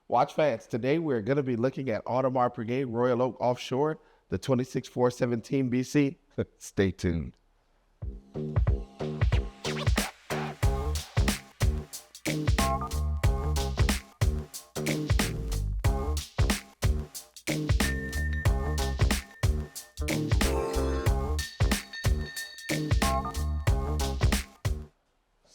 Watch fans, today we're going to be looking at Audemars Piguet Royal Oak Offshore, the 26417 BC. Stay tuned.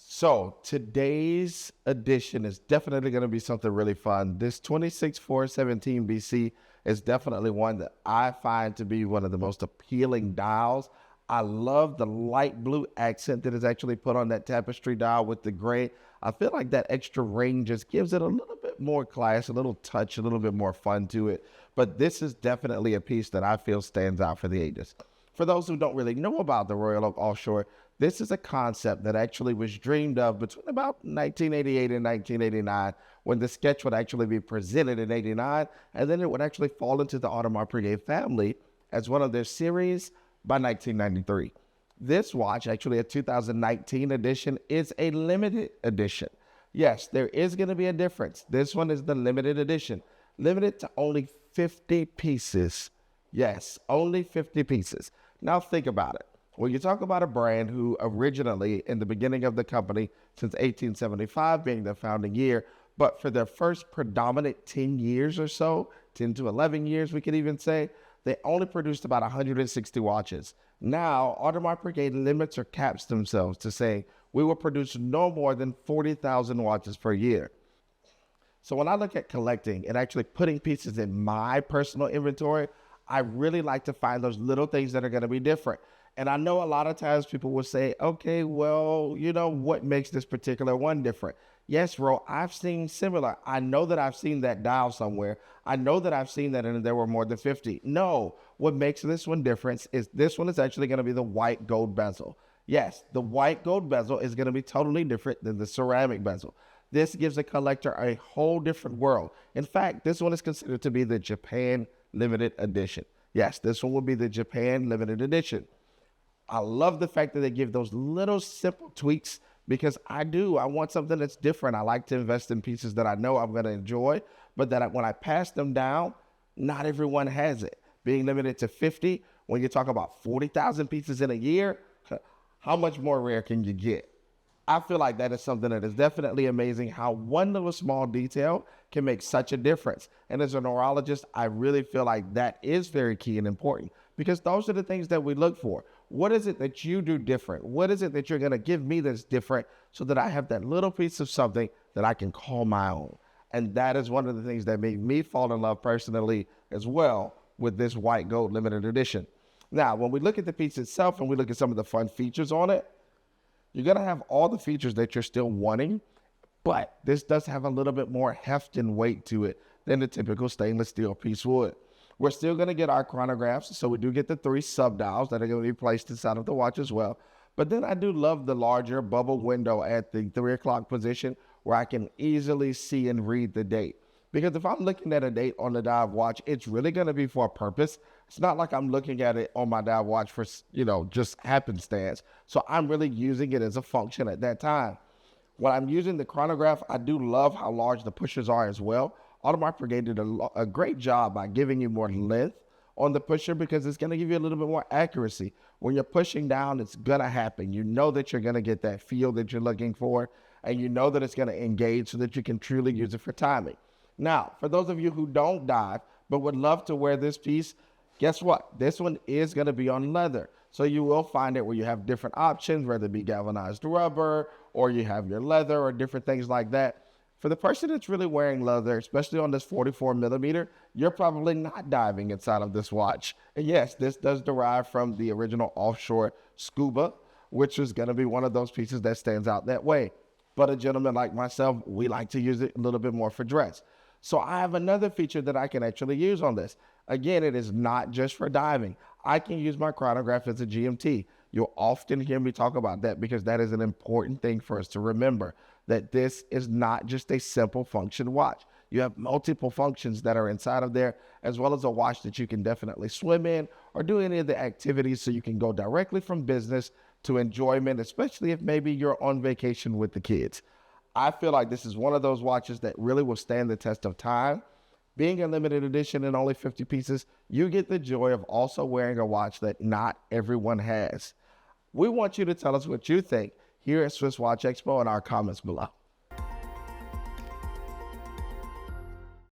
So today's edition is definitely going to be something really fun. This 26417 BC is definitely one that I find to be one of the most appealing dials. I love the light blue accent that is actually put on that tapestry dial with the gray. I feel like that extra ring just gives it a little bit more class, a little touch, a little bit more fun to it. But this is definitely a piece that I feel stands out for the ages. For those who don't really know about the Royal Oak Offshore, this is a concept that actually was dreamed of between about 1988 and 1989, when the sketch would actually be presented in 89, and then it would actually fall into the Audemars Piguet family as one of their series by 1993. This watch, actually a 2019 edition, is a limited edition. Yes, there is going to be a difference. This one is the limited edition, limited to only 50 pieces. Yes, only 50 pieces. Now think about it. When you talk about a brand who originally, in the beginning of the company, since 1875 being their founding year, but for their first predominant 10 years or so, 10 to 11 years, we could even say, they only produced about 160 watches. Now, Audemars Piguet limits or caps themselves to saying, we will produce no more than 40,000 watches per year. So when I look at collecting and actually putting pieces in my personal inventory, I really like to find those little things that are going to be different. And I know a lot of times people will say, okay, well, you know, what makes this particular one different? Yes, Ro, I've seen similar. I know that I've seen that dial somewhere. I know that I've seen that and there were more than 50. No, what makes this one different is this one is actually going to be the white gold bezel. Yes, the white gold bezel is going to be totally different than the ceramic bezel. This gives a collector a whole different world. In fact, this one is considered to be the Japan limited edition. Yes, this one will be the Japan limited edition. I love the fact that they give those little simple tweaks because I want something that's different. I like to invest in pieces that I know I'm going to enjoy, but that when I pass them down, not everyone has it. Being limited to 50, when you talk about 40,000 pieces in a year, how much more rare can you get? I feel like that is something that is definitely amazing, how one little small detail can make such a difference. And as a neurologist, I really feel like that is very key and important because those are the things that we look for. What is it that you do different? What is it that you're going to give me that's different so that I have that little piece of something that I can call my own? And that is one of the things that made me fall in love personally as well with this white gold limited edition. Now, when we look at the piece itself and we look at some of the fun features on it, you're going to have all the features that you're still wanting, but this does have a little bit more heft and weight to it than the typical stainless steel piece would. We're still going to get our chronographs, so we do get the 3 subdials that are going to be placed inside of the watch as well. But then I do love the larger bubble window at the 3 o'clock position where I can easily see and read the date. Because if I'm looking at a date on the dive watch, it's really going to be for a purpose. It's not like I'm looking at it on my dive watch for, just happenstance. So I'm really using it as a function at that time. When I'm using the chronograph, I do love how large the pushers are as well. Audemars Piguet did a great job by giving you more length on the pusher because it's going to give you a little bit more accuracy. When you're pushing down, it's going to happen. You know that you're going to get that feel that you're looking for, and you know that it's going to engage so that you can truly use it for timing. Now, for those of you who don't dive but would love to wear this piece, guess what? This one is going to be on leather. So you will find it where you have different options, whether it be galvanized rubber or you have your leather or different things like that. For the person that's really wearing leather, especially on this 44 millimeter, you're probably not diving inside of this watch. And yes, this does derive from the original Offshore Scuba, which is going to be one of those pieces that stands out that way. But a gentleman like myself, we like to use it a little bit more for dress. So I have another feature that I can actually use on this. Again, it is not just for diving. I can use my chronograph as a GMT. You'll often hear me talk about that because that is an important thing for us to remember, that this is not just a simple function watch. You have multiple functions that are inside of there, as well as a watch that you can definitely swim in or do any of the activities so you can go directly from business to enjoyment, especially if maybe you're on vacation with the kids. I feel like this is one of those watches that really will stand the test of time. Being a limited edition and only 50 pieces, you get the joy of also wearing a watch that not everyone has. We want you to tell us what you think here at Swiss Watch Expo in our comments below.